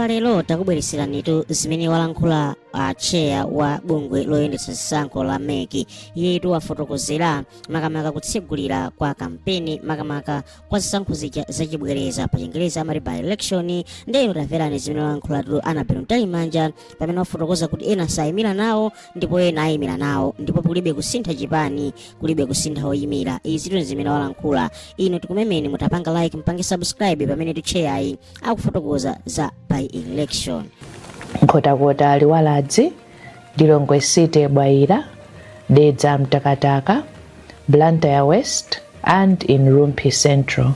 Koma lero takubwereserani zimene walankhula chair wa bungwe loyendetsa zisankho la MEC. Iyetu wafotokozera makamaka kutsegulira kwa kampeni makamaka kwa zisankho zachibwereza pa Chingereza amati by election. Ndeno tamverani zimene walankhula Anabel Mtalimanja pamene wafotokoza kuti ena sayimira nawo ndipo ena ayimira nawo ndipo kulibe kusintha chipani, kulibe kusintha oyimira. Izi zimene walankhula. Ino tikumemeni mutapanga like mpange subscribe pamene chair akufotokoza za by election. Nkhotakota Liwaladzi, Lilongwe City Bwaira, Dedza Mtakataka, Blantyre West, and in Rumpi Central.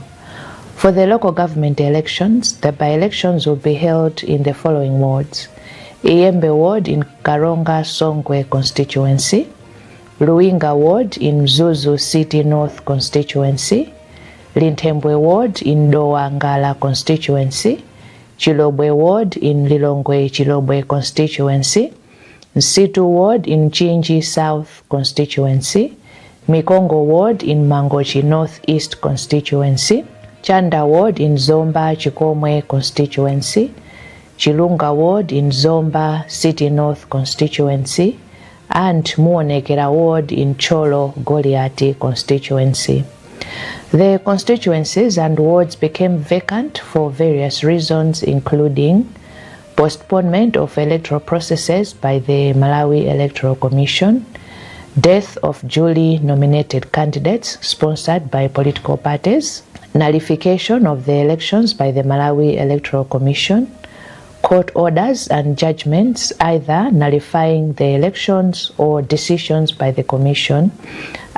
For the local government elections, the by-elections will be held in the following wards: Iyembe Ward in Karonga Songwe constituency, Luinga Ward in Mzuzu City North constituency, Lintembwe Ward in Dowa Ngala constituency, Chilobwe Ward in Lilongwe Chilobwe constituency, Nsitu Ward in Chinji South constituency, Mikongo Ward in Mangochi North East constituency, Chanda Ward in Zomba Chikomwe constituency, Chilunga Ward in Zomba City North constituency, and Muonekera Ward in Cholo Goliati constituency. The constituencies and wards became vacant for various reasons, including postponement of electoral processes by the Malawi Electoral Commission, death of duly nominated candidates sponsored by political parties, nullification of the elections by the Malawi Electoral Commission, court orders and judgments either nullifying the elections or decisions by the Commission,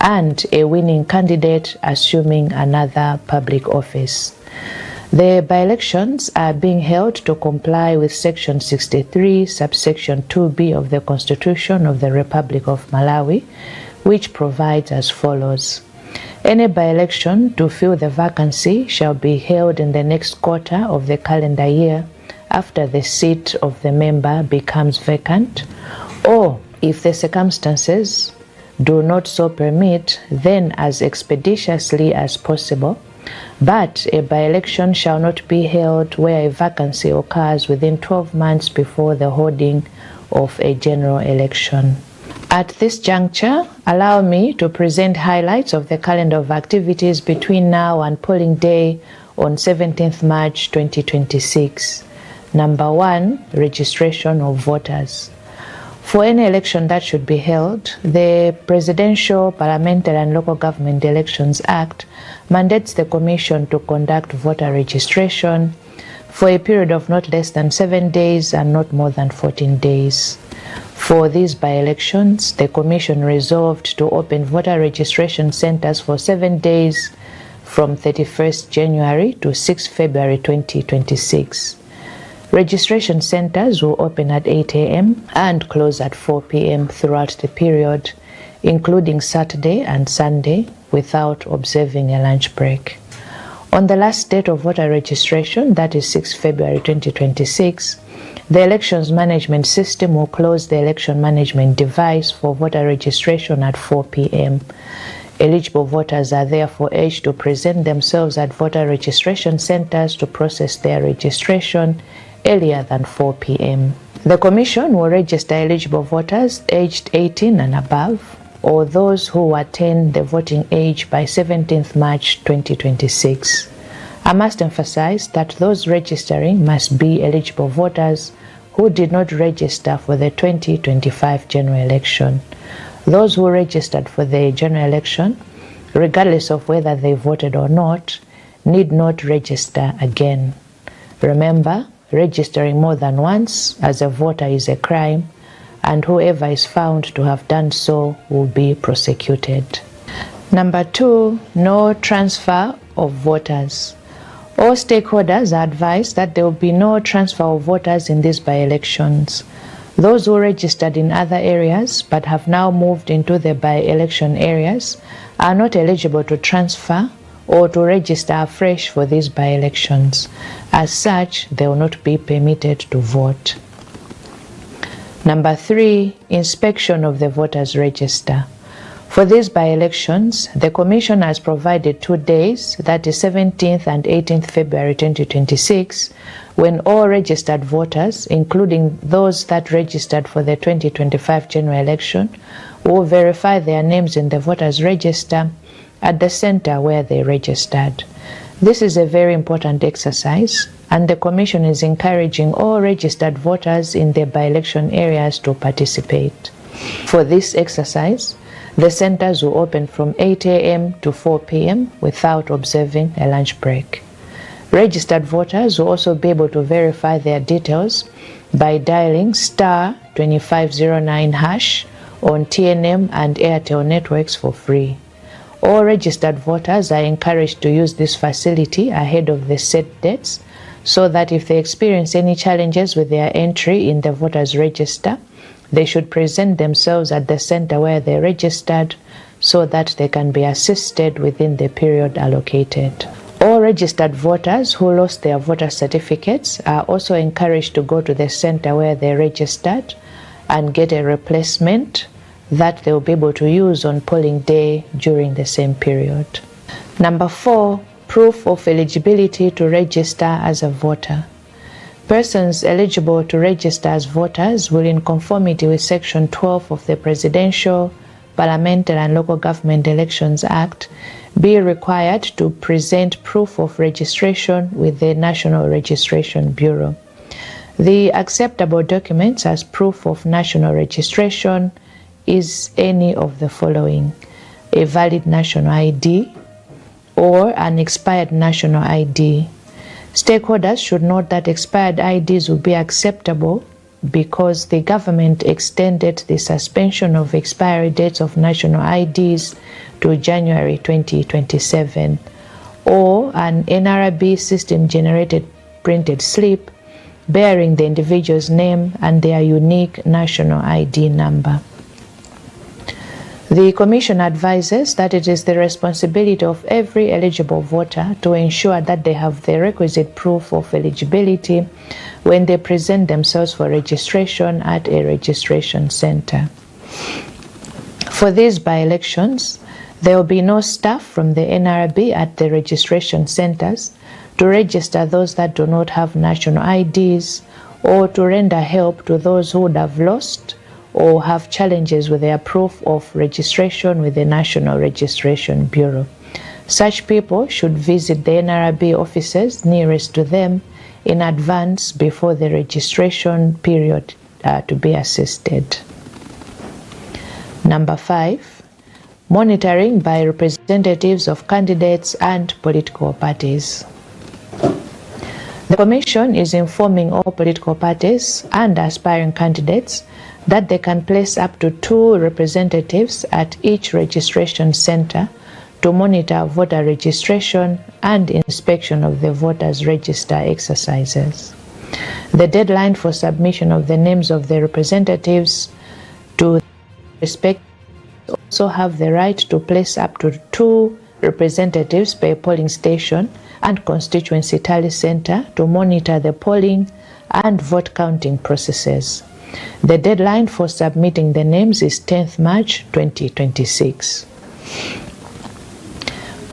and a winning candidate assuming another public office. The by-elections are being held to comply with Section 63, subsection 2b of the Constitution of the Republic of Malawi, which provides as follows: any by-election to fill the vacancy shall be held in the next quarter of the calendar year after the seat of the member becomes vacant, or if the circumstances do not so permit, then as expeditiously as possible, but a by-election shall not be held where a vacancy occurs within 12 months before the holding of a general election. At this juncture, allow me to present highlights of the calendar of activities between now and polling day on 17th March 2026. Number 1, registration of voters. For any election that should be held, the Presidential, Parliamentary and Local Government Elections Act mandates the Commission to conduct voter registration for a period of not less than 7 days and not more than 14 days. For these by-elections, the Commission resolved to open voter registration centers for 7 days from 31st January to 6 February 2026. Registration centers will open at 8 a.m. and close at 4 p.m. throughout the period, including Saturday and Sunday, without observing a lunch break. On the last date of voter registration, that is 6 February 2026, the Elections Management System will close the election management device for voter registration at 4 p.m. Eligible voters are therefore urged to present themselves at voter registration centers to process their registration earlier than 4 p.m. The Commission will register eligible voters aged 18 and above, or those who attain the voting age by 17th March 2026. I must emphasize that those registering must be eligible voters who did not register for the 2025 general election. Those who registered for the general election, regardless of whether they voted or not, need not register again. Remember, registering more than once as a voter is a crime, and whoever is found to have done so will be prosecuted. Number 2, no transfer of voters. All stakeholders are advised that there will be no transfer of voters in these by-elections. Those who registered in other areas but have now moved into the by-election areas are not eligible to transfer or to register afresh for these by-elections. As such, they will not be permitted to vote. Number 3, inspection of the voters' register. For these by-elections, the Commission has provided 2 days, that is 17th and 18th February 2026, when all registered voters, including those that registered for the 2025 general election, will verify their names in the voters' register at the center where they registered. This is a very important exercise, and the Commission is encouraging all registered voters in the by-election areas to participate. For this exercise, the centers will open from 8 a.m. to 4 p.m. without observing a lunch break. Registered voters will also be able to verify their details by dialing *2509# on TNM and Airtel networks for free. All registered voters are encouraged to use this facility ahead of the set dates, so that if they experience any challenges with their entry in the voters' register, they should present themselves at the center where they registered so that they can be assisted within the period allocated. All registered voters who lost their voter certificates are also encouraged to go to the center where they registered and get a replacement that they will be able to use on polling day during the same period. Number 4, proof of eligibility to register as a voter. Persons eligible to register as voters will, in conformity with Section 12 of the Presidential, Parliamentary and Local Government Elections Act, be required to present proof of registration with the National Registration Bureau. The acceptable documents as proof of national registration is any of the following: a valid national ID or an expired national ID. Stakeholders should note that expired IDs will be acceptable because the government extended the suspension of expiry dates of national IDs to January 2027, or an NRB system-generated printed slip bearing the individual's name and their unique national ID number. The Commission advises that it is the responsibility of every eligible voter to ensure that they have the requisite proof of eligibility when they present themselves for registration at a registration center. For these by-elections, there will be no staff from the NRB at the registration centers to register those that do not have national IDs or to render help to those who would have lost or have challenges with their proof of registration with the National Registration Bureau. Such people should visit the NRB offices nearest to them in advance before the registration period to be assisted. Number 5, monitoring by representatives of candidates and political parties. The Commission is informing all political parties and aspiring candidates that they can place up to 2 representatives at each registration center to monitor voter registration and inspection of the voters' register exercises. The deadline for submission of the names of the representatives to respect also have the right to place up to 2 representatives per polling station and constituency tally center to monitor the polling and vote counting processes. The deadline for submitting the names is 10th March 2026.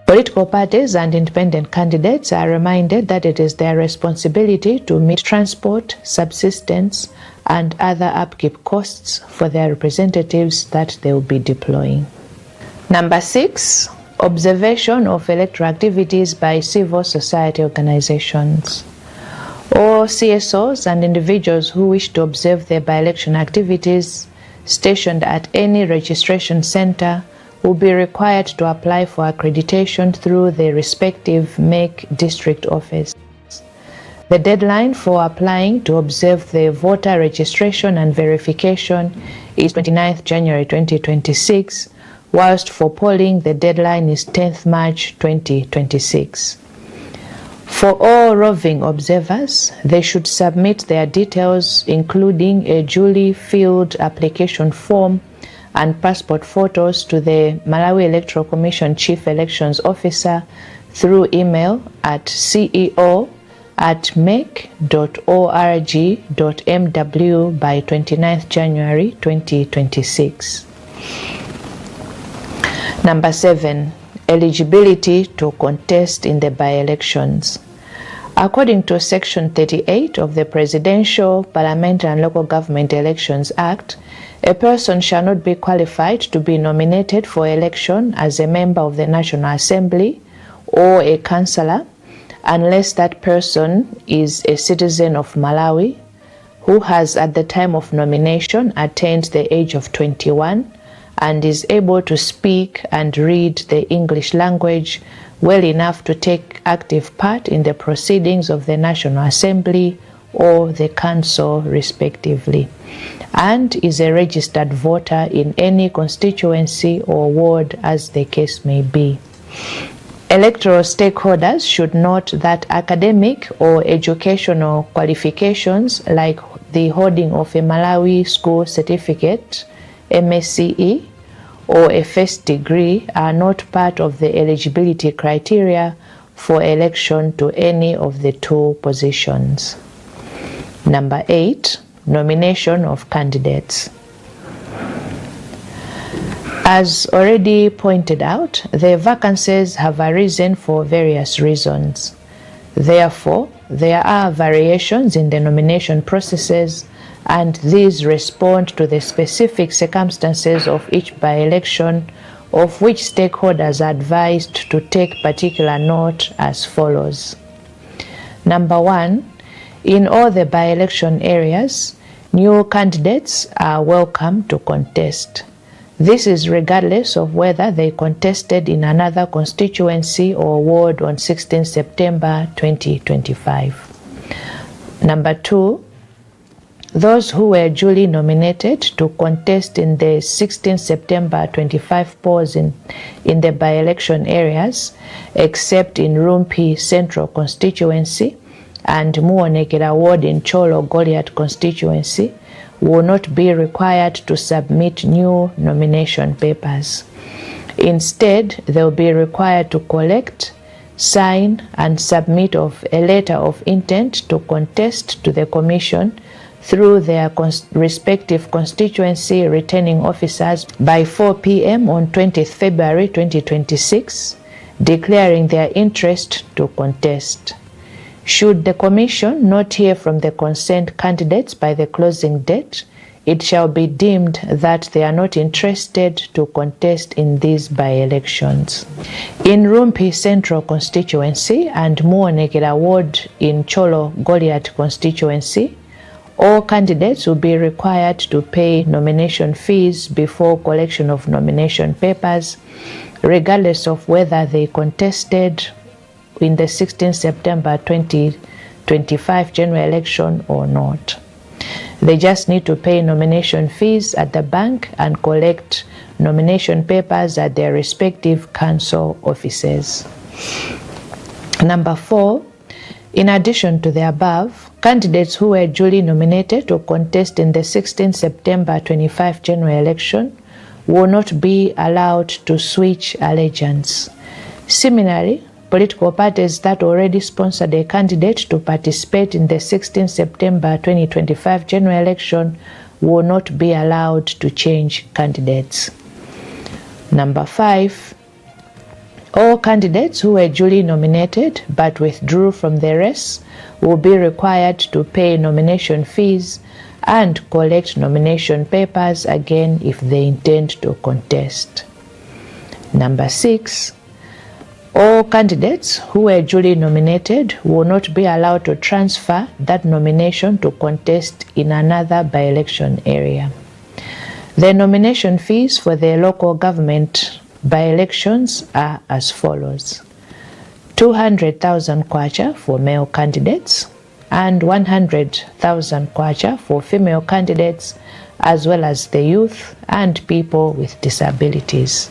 Political parties and independent candidates are reminded that it is their responsibility to meet transport, subsistence, and other upkeep costs for their representatives that they will be deploying. Number 6, observation of electoral activities by civil society organizations. All CSOs and individuals who wish to observe their by-election activities stationed at any registration center will be required to apply for accreditation through the respective MEC district office. The deadline for applying to observe the voter registration and verification is 29th January 2026, whilst for polling the deadline is 10th March 2026. For all roving observers, they should submit their details, including a duly filled application form and passport photos, to the Malawi Electoral Commission Chief Elections Officer through email at ceo@mec.org.mw by 29th January 2026. Number 7, eligibility to contest in the by-elections. According to Section 38 of the Presidential, Parliamentary and Local Government Elections Act, a person shall not be qualified to be nominated for election as a member of the National Assembly or a councillor unless that person is a citizen of Malawi who has at the time of nomination attained the age of 21 and is able to speak and read the English language well enough to take active part in the proceedings of the National Assembly or the Council respectively, and is a registered voter in any constituency or ward as the case may be. Electoral stakeholders should note that academic or educational qualifications like the holding of a Malawi school certificate, MSCE, or a first degree are not part of the eligibility criteria for election to any of the two positions. Number 8, nomination of candidates. As already pointed out, the vacancies have arisen for various reasons. Therefore, there are variations in the nomination processes, and these respond to the specific circumstances of each by-election, of which stakeholders are advised to take particular note as follows. Number 1, in all the by-election areas, new candidates are welcome to contest. This is regardless of whether they contested in another constituency or ward on 16 September 2025. Number 2, those who were duly nominated to contest in the 16 September 25 polls in the by-election areas, except in Rumpi Central Constituency and Muonekera Ward in Cholo Goliath Constituency, will not be required to submit new nomination papers. Instead, they will be required to collect, sign, and submit of a letter of intent to contest to the Commission through their respective constituency returning officers by 4 p.m. on 20th February 2026, declaring their interest to contest. Should the Commission not hear from the concerned candidates by the closing date, it shall be deemed that they are not interested to contest in these by-elections. In Rumpi Central Constituency and Muonekera Ward in Cholo Goliath Constituency, all candidates will be required to pay nomination fees before collection of nomination papers, regardless of whether they contested in the 16 September 2025 general election or not. They just need to pay nomination fees at the bank and collect nomination papers at their respective council offices. Number 4, in addition to the above, candidates who were duly nominated to contest in the 16 September 25 general election will not be allowed to switch allegiance. Similarly, political parties that already sponsored a candidate to participate in the 16 September 2025 general election will not be allowed to change candidates. Number 5, all candidates who were duly nominated but withdrew from the race will be required to pay nomination fees and collect nomination papers again if they intend to contest. Number 6, all candidates who were duly nominated will not be allowed to transfer that nomination to contest in another by-election area. The nomination fees for the local government by-elections are as follows: 200,000 kwacha for male candidates and 100,000 kwacha for female candidates, as well as the youth and people with disabilities.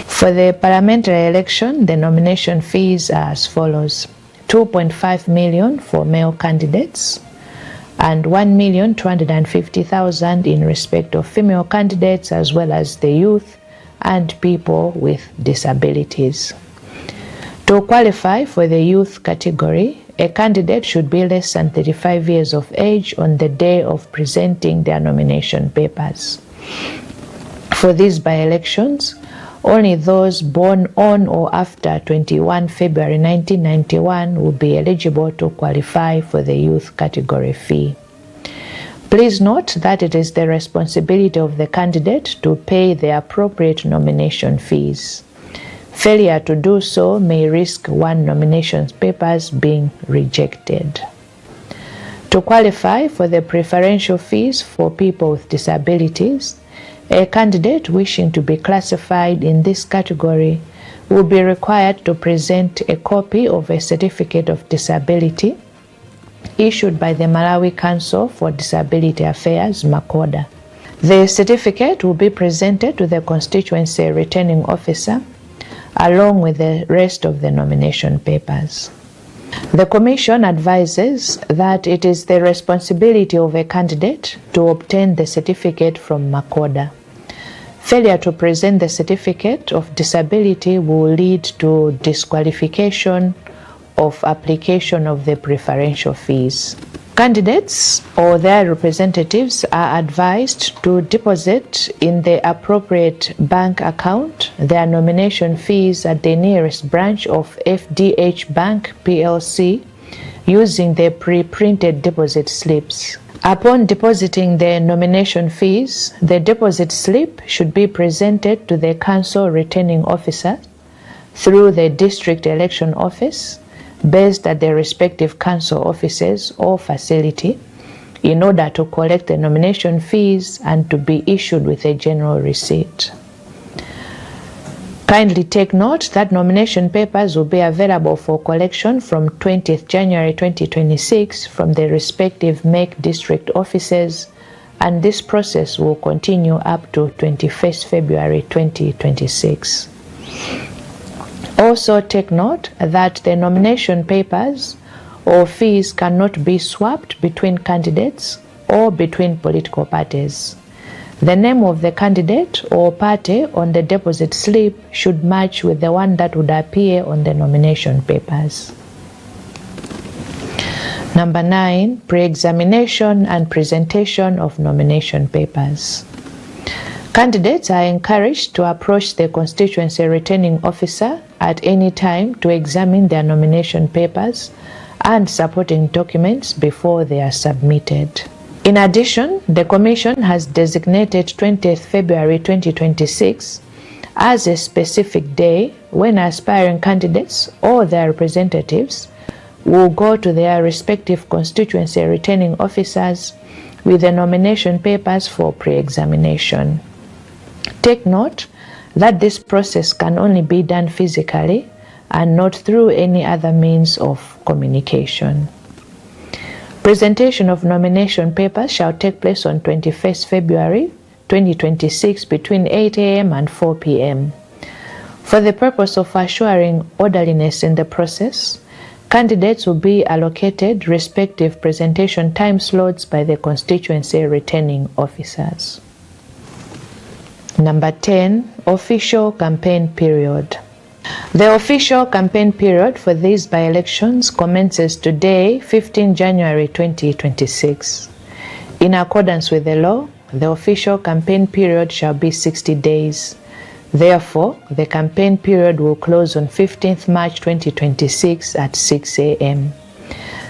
For the parliamentary election, the nomination fees are as follows: 2.5 million for male candidates and 1,250,000 in respect of female candidates, as well as the youth and people with disabilities. To qualify for the youth category, a candidate should be less than 35 years of age on the day of presenting their nomination papers. For these by-elections, Only those born on or after 21 February 1991 will be eligible to qualify for the youth category fee. Please note that it is the responsibility of the candidate to pay the appropriate nomination fees. Failure to do so may risk one nomination papers being rejected. To qualify for the preferential fees for people with disabilities, a candidate wishing to be classified in this category will be required to present a copy of a certificate of disability issued by the Malawi Council for Disability Affairs, MACODA. The certificate will be presented to the constituency returning officer along with the rest of the nomination papers. The Commission advises that it is the responsibility of a candidate to obtain the certificate from MACODA. Failure to present the certificate of disability will lead to disqualification of application of the preferential fees. Candidates or their representatives are advised to deposit in the appropriate bank account their nomination fees at the nearest branch of FDH Bank PLC using the pre-printed deposit slips. Upon depositing the nomination fees, the deposit slip should be presented to the council returning officer through the district election office based at the respective council offices or facility in order to collect the nomination fees and to be issued with a general receipt. Kindly take note that nomination papers will be available for collection from 20th January 2026 from the respective MEC district offices, and this process will continue up to 21st February 2026. Also take note that the nomination papers or fees cannot be swapped between candidates or between political parties. The name of the candidate or party on the deposit slip should match with the one that would appear on the nomination papers. Number 9, pre-examination and presentation of nomination papers. Candidates are encouraged to approach the constituency returning officer at any time to examine their nomination papers and supporting documents before they are submitted. In addition, the Commission has designated 20th February 2026 as a specific day when aspiring candidates or their representatives will go to their respective constituency returning officers with the nomination papers for pre-examination. Take note that this process can only be done physically and not through any other means of communication. Presentation of nomination papers shall take place on 21st February 2026 between 8 a.m. and 4 p.m. For the purpose of assuring orderliness in the process, candidates will be allocated respective presentation time slots by the constituency returning officers. Number 10, official campaign period. The official campaign period for these by-elections commences today, 15 January 2026. In accordance with the law, the official campaign period shall be 60 days. Therefore, the campaign period will close on 15th March 2026 at 6 a.m.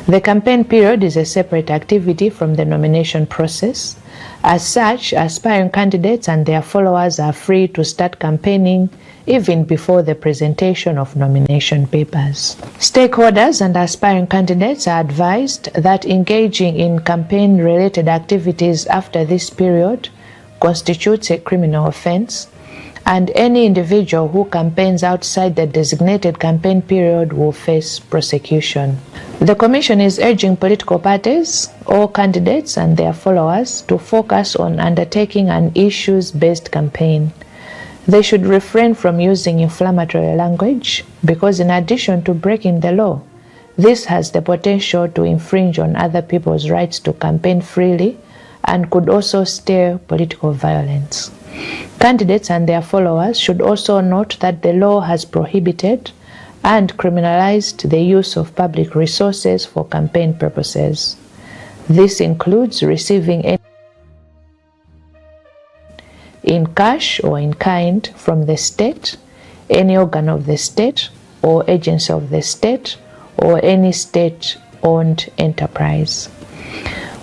The campaign period is a separate activity from the nomination process. As such, aspiring candidates and their followers are free to start campaigning even before the presentation of nomination papers. Stakeholders and aspiring candidates are advised that engaging in campaign-related activities after this period constitutes a criminal offense, and any individual who campaigns outside the designated campaign period will face prosecution. The Commission is urging political parties, all candidates and their followers to focus on undertaking an issues-based campaign. They should refrain from using inflammatory language because, in addition to breaking the law, this has the potential to infringe on other people's rights to campaign freely and could also stir political violence. Candidates and their followers should also note that the law has prohibited and criminalized the use of public resources for campaign purposes. This includes receiving any in cash or in kind from the state, any organ of the state or agency of the state, or any state-owned enterprise.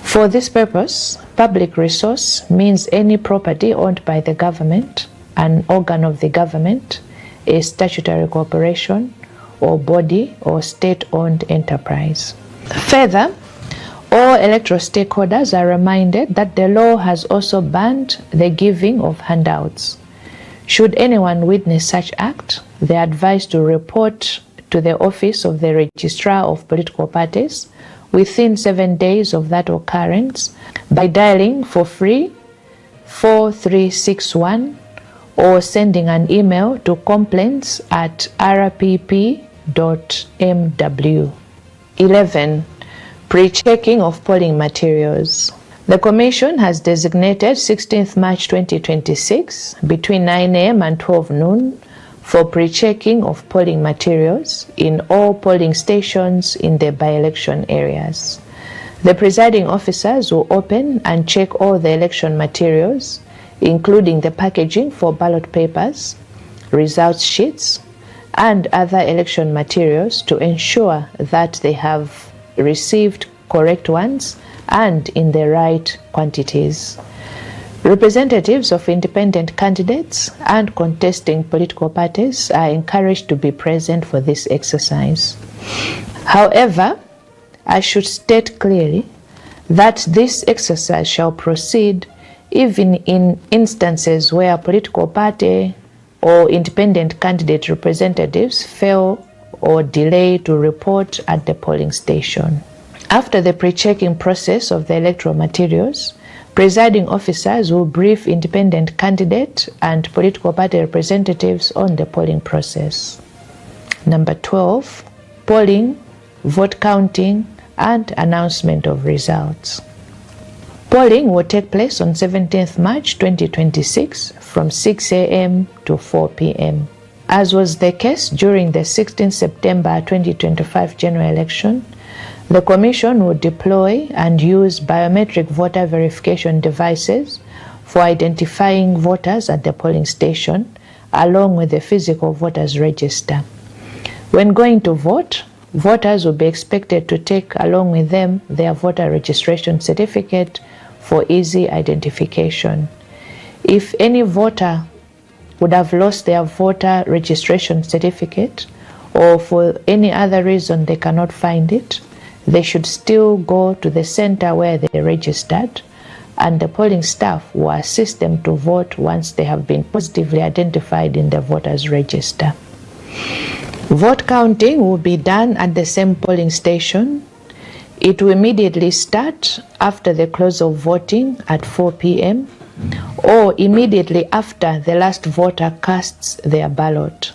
For this purpose, public resource means any property owned by the government, an organ of the government, a statutory corporation, or body or state-owned enterprise. Further, all electoral stakeholders are reminded that the law has also banned the giving of handouts. Should anyone witness such act, they are advised to report to the office of the Registrar of Political Parties within 7 days of that occurrence by dialing for free 4361 or sending an email to complaints@rpp.mw. 11. Pre-checking of polling materials. The Commission has designated 16th March 2026 between 9 a.m. and 12 noon for pre-checking of polling materials in all polling stations in the by-election areas. The presiding officers will open and check all the election materials, including the packaging for ballot papers, results sheets, and other election materials to ensure that they have received correct ones and in the right quantities. Representatives of independent candidates and contesting political parties are encouraged to be present for this exercise. However, I should state clearly that this exercise shall proceed even in instances where a political party or independent candidate representatives fail or delay to report at the polling station. After the pre-checking process of the electoral materials, presiding officers will brief independent candidate and political party representatives on the polling process. Number 12, polling, vote counting, and announcement of results. Polling will take place on 17th March 2026 from 6 a.m. to 4 p.m. As was the case during the 16th September 2025 general election, the Commission will deploy and use biometric voter verification devices for identifying voters at the polling station, along with the physical voters register. When going to vote, voters will be expected to take along with them their voter registration certificate for easy identification. If any voter would have lost their voter registration certificate, or for any other reason they cannot find it, they should still go to the center where they registered, and the polling staff will assist them to vote once they have been positively identified in the voters register. Vote counting will be done at the same polling station. It will immediately start after the close of voting at 4 p.m. or immediately after the last voter casts their ballot.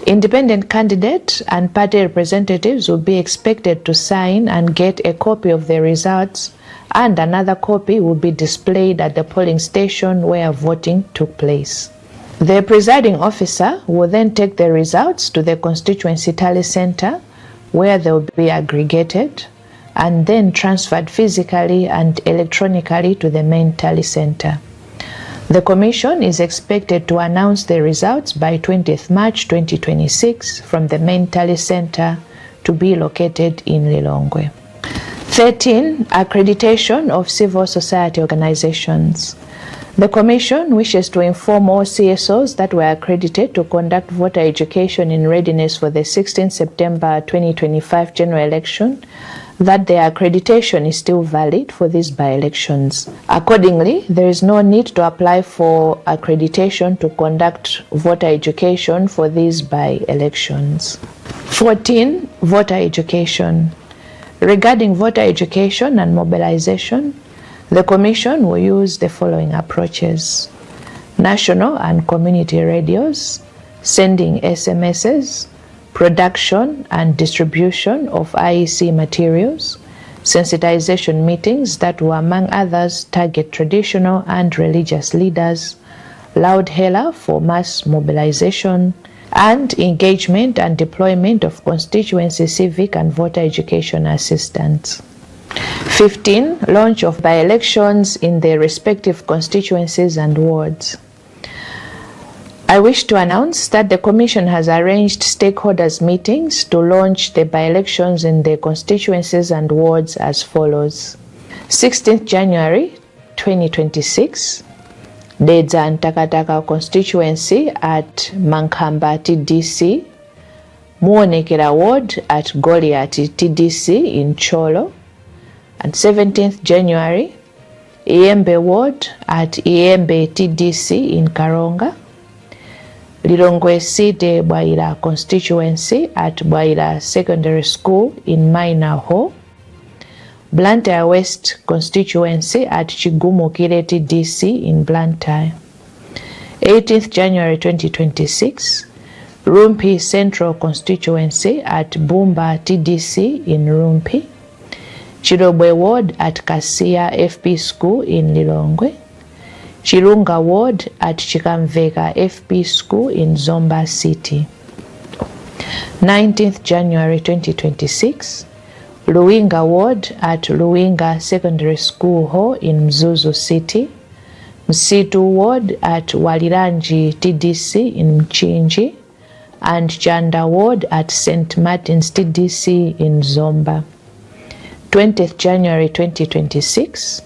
Independent candidates and party representatives will be expected to sign and get a copy of the results, and another copy will be displayed at the polling station where voting took place. The presiding officer will then take the results to the constituency tally center, where they will be aggregated and then transferred physically and electronically to the main tally center. The Commission is expected to announce the results by 20th March 2026 from the main tally center to be located in Lilongwe. 13. Accreditation of civil society organizations. The Commission wishes to inform all CSOs that were accredited to conduct voter education in readiness for the 16th September 2025 general election that their accreditation is still valid for these by-elections. Accordingly, there is no need to apply for accreditation to conduct voter education for these by-elections. 14. Voter education. Regarding voter education and mobilization, the Commission will use the following approaches: national and community radios, sending SMSs, production and distribution of IEC materials, sensitization meetings that will, among others, target traditional and religious leaders, loud hailer for mass mobilization, and engagement and deployment of constituency civic and voter education assistants. 15. Launch of by-elections in the respective constituencies and wards. I wish to announce that the Commission has arranged stakeholders meetings to launch the by-elections in the constituencies and wards as follows. 16th January 2026, Dedza Ntakataka constituency at Mankamba TDC, Muonekera ward at Goliath TDC in Cholo, and 17th January, Iyembe ward at Iyembe TDC in Karonga, Lilongwe Site Bwaila constituency at Bwaila Secondary School in Minor Hall, Blantyre West constituency at Chigumukire TDC in Blantyre. 18th January 2026, Rumpi Central constituency at Bumba TDC in Rumpi, Chirobwe ward at Kasia FP School in Lilongwe, Chirunga ward at Chikamveka FP School in Zomba City. 19th January 2026, Luwinga ward at Luwinga Secondary School Hall in Mzuzu City, Msitu ward at Waliranji TDC in Mchinji, and Chanda ward at St. Martin's TDC in Zomba. 20th January 2026,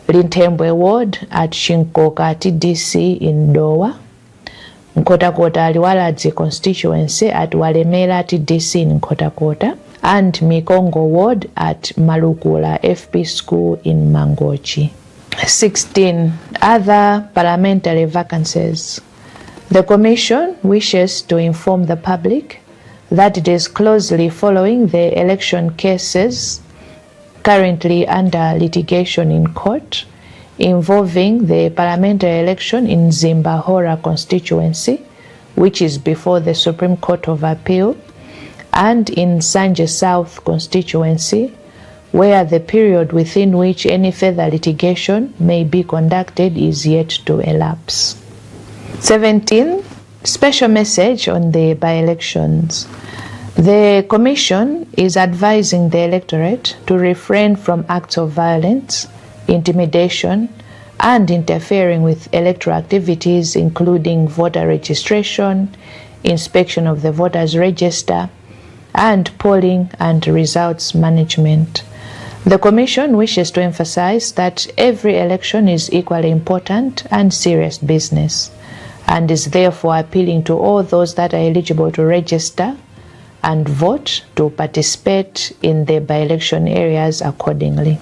Lintembwe ward at Shinkoka TDC in Dowa, Nkotakota Liwaladzi constituency at Walemera TDC in Nkotakota, and Mikongo ward at Malukula FP School in Mangochi. 16. Other parliamentary vacancies. The Commission wishes to inform the public that it is closely following the election cases currently under litigation in court involving the parliamentary election in Zimbahora constituency, which is before the Supreme Court of Appeal, and in Sanje South constituency, where the period within which any further litigation may be conducted is yet to elapse. 17. Special message on the by-elections. The Commission is advising the electorate to refrain from acts of violence, intimidation, and interfering with electoral activities including voter registration, inspection of the voters' register, and polling and results management. The Commission wishes to emphasize that every election is equally important and serious business, and is therefore appealing to all those that are eligible to register and vote to participate in the by-election areas accordingly.